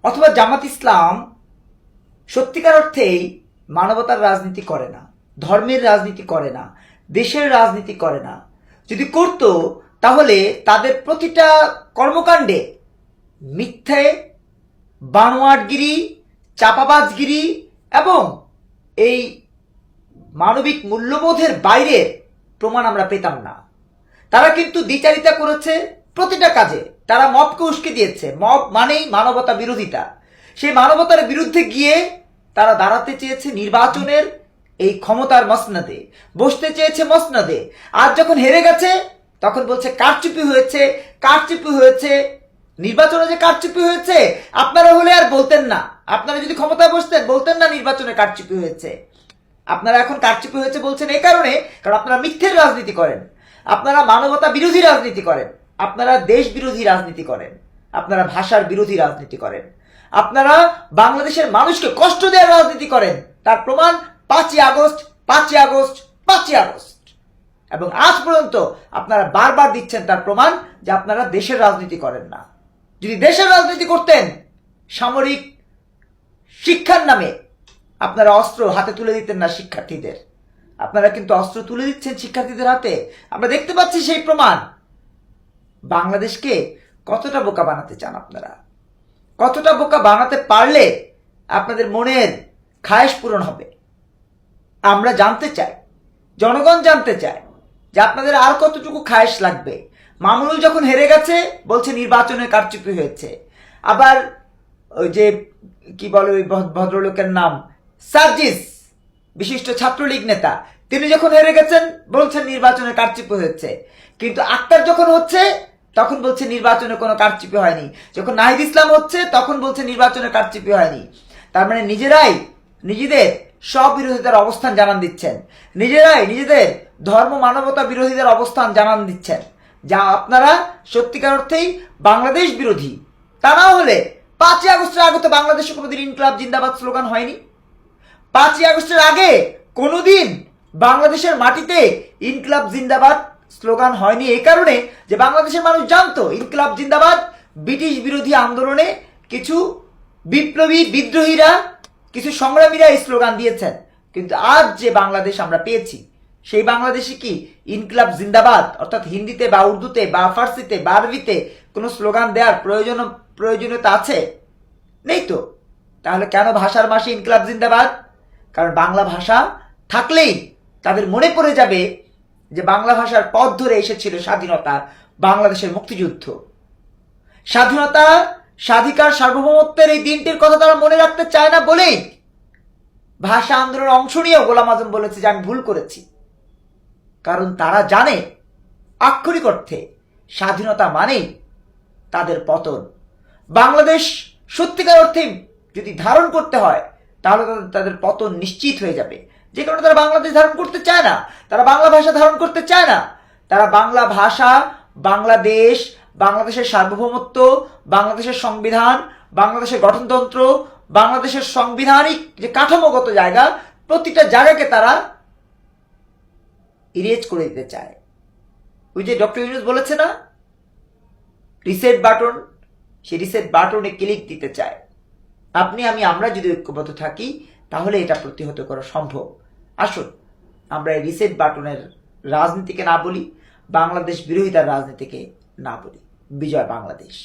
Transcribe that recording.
অথবা জামাত ইসলাম সত্যিকার অর্থেই মানবতার রাজনীতি করে না, ধর্মের রাজনীতি করে না, দেশের রাজনীতি করে না। যদি করত তাহলে তাদের প্রতিটা কর্মকাণ্ডে মিথ্যে, বানোয়াটগিরি, চাপাবাজগিরি এবং এই মানবিক মূল্যবোধের বাইরের প্রমাণ আমরা পেতাম না। তারা কিন্তু দ্বিচারিতা করেছে প্রতিটা কাজে। তারা মবকে উস্কে দিয়েছে। মব মানেই মানবতা বিরোধিতা। সেই মানবতার বিরুদ্ধে গিয়ে তারা দাঁড়াতে চেয়েছে নির্বাচনের এই ক্ষমতার মসনদে, বসতে চেয়েছে মসনদে। আজ যখন হেরে গেছে তখন বলছে কারচুপি হয়েছে, কারচুপি হয়েছে। নির্বাচনে যে কারচুপি হয়েছে আপনারা হলে আর বলতেন না। আপনারা যদি ক্ষমতায় বসতেন বলতেন না নির্বাচনে কারচুপি হয়েছে। আপনারা এখন কারচুপি হয়েছে বলছেন এই কারণে, কারণ আপনারা মিথ্যের রাজনীতি করেন, আপনারা মানবতা বিরোধী রাজনীতি করেন, আপনারা দেশ বিরোধী রাজনীতি করেন, আপনারা ভাষার বিরোধী রাজনীতি করেন, আপনারা বাংলাদেশের মানুষকে কষ্ট দেওয়ার রাজনীতি করেন। তার প্রমাণ 5ই আগস্ট, 5ই আগস্ট, 5ই আগস্ট। এবং আজ পর্যন্ত আপনারা বারবার দিচ্ছেন তার প্রমাণ যে আপনারা দেশের রাজনীতি করেন না। যদি দেশের রাজনীতি করতেন, সামরিক শিক্ষার নামে আপনারা অস্ত্র হাতে তুলে দিতেন না শিক্ষার্থীদের। আপনারা কিন্তু অস্ত্র তুলে দিচ্ছেন শিক্ষার্থীদের হাতে। আমরা দেখতে পাচ্ছি সেই প্রমাণ। বাংলাদেশকে কতটা বোকা বানাতে চান আপনারা? কতটা বোকা বানাতে পারলে আপনাদের মনের খায়েশ পূরণ হবে? আমরা জানতে চাই, জনগণ জানতে চায় যে আপনাদের আর কতটুকু খায়েশ লাগবে। মামুনুল যখন হেরে গেছে বলছে নির্বাচনে কারচুপি হয়েছে। আবার ওই যে কি বলে ওই ভদ্রলোকের নাম সার্জিস, বিশিষ্ট ছাত্রলীগ নেতা, তিনি যখন হেরে গেছেন বলছেন নির্বাচনে কারচুপি হয়েছে। কিন্তু আক্তার যখন হচ্ছে তখন বলছে নির্বাচনে কোনো কারচুপি হয়নি। যখন নাহিদ ইসলাম হচ্ছে তখন বলছে নির্বাচনে কারচুপি হয়নি। তার মানে নিজেরাই নিজেদের সব বিরোধিতার অবস্থান জানান দিচ্ছেন, নিজেরাই নিজেদের ধর্ম মানবতা বিরোধীদের অবস্থান জানান দিচ্ছেন, যা আপনারা সত্যিকার অর্থেই বাংলাদেশ বিরোধী। তা না হলে 5ই আগস্টের আগে তো বাংলাদেশে কোনোদিন ইনকলাব জিন্দাবাদ স্লোগান হয়নি। 5ই আগস্টের আগে কোনোদিন বাংলাদেশের মাটিতে ইনকলাব জিন্দাবাদ স্লোগান হয়নি এই কারণে যে বাংলাদেশের মানুষ জানতো ইনকলাব জিন্দাবাদ ব্রিটিশ বিরোধী আন্দোলনে কিছু বিপ্লবী বিদ্রোহীরা, কিছু সংগ্রামীরা এই স্লোগান দিয়েছেন। কিন্তু আজ যে বাংলাদেশ আমরা পেয়েছি সেই বাংলাদেশে কি ইনকলাব জিন্দাবাদ অর্থাৎ হিন্দিতে বা উর্দুতে বা ফার্সিতে বা আরবিতে কোনো স্লোগান দেওয়ার প্রয়োজনীয়তা আছে? নেই তো। তাহলে কেন ভাষার মাসে ইনকলাব জিন্দাবাদ? কারণ বাংলা ভাষা থাকলেই তাদের মনে পড়ে যাবে যে বাংলা ভাষার পথ ধরে এসেছিল স্বাধীনতা, বাংলাদেশের মুক্তিযুদ্ধ। স্বাধীনতা, স্বাধিকার, সার্বভৌমত্বের এই দিনটির কথা তারা মনে রাখতে চায় না বলেই ভাষা আন্দোলনের অংশ নিয়েও গোলাম আজম বলেছে যে আমি ভুল করেছি। কারণ তারা জানে আক্ষরিক অর্থে স্বাধীনতা মানেই তাদের পতন। বাংলাদেশ সত্যিকার অর্থে যদি ধারণ করতে হয় তাহলে তাদের পতন নিশ্চিত হয়ে যাবে। যে কারণে তারা বাংলাদেশ ধারণ করতে চায় না, তারা বাংলা ভাষা ধারণ করতে চায় না। তারা বাংলা ভাষা, বাংলাদেশ, বাংলাদেশের সার্বভৌমত্ব, বাংলাদেশের সংবিধান, বাংলাদেশের গঠনতন্ত্র, বাংলাদেশের সাংবিধানিক যে কাঠামোগত জায়গা, প্রতিটা জায়গাকে তারা ইরেজ করে দিতে চায়। ওই যে ডক্টর ইউনূস বলেছে না রিসেট বাটন, সেই রিসেট বাটনে ক্লিক দিতে চায়। আপনি আমি আমরা যদি ঐক্যবদ্ধ থাকি তাহলে এটা প্রতিহত করা সম্ভব। আসুন আমরা এই রিসেট বাটনের রাজনীতিকে না বলি, বাংলাদেশ বিরোধিতার রাজনীতিকে না বলি। বিজয় বাংলাদেশ।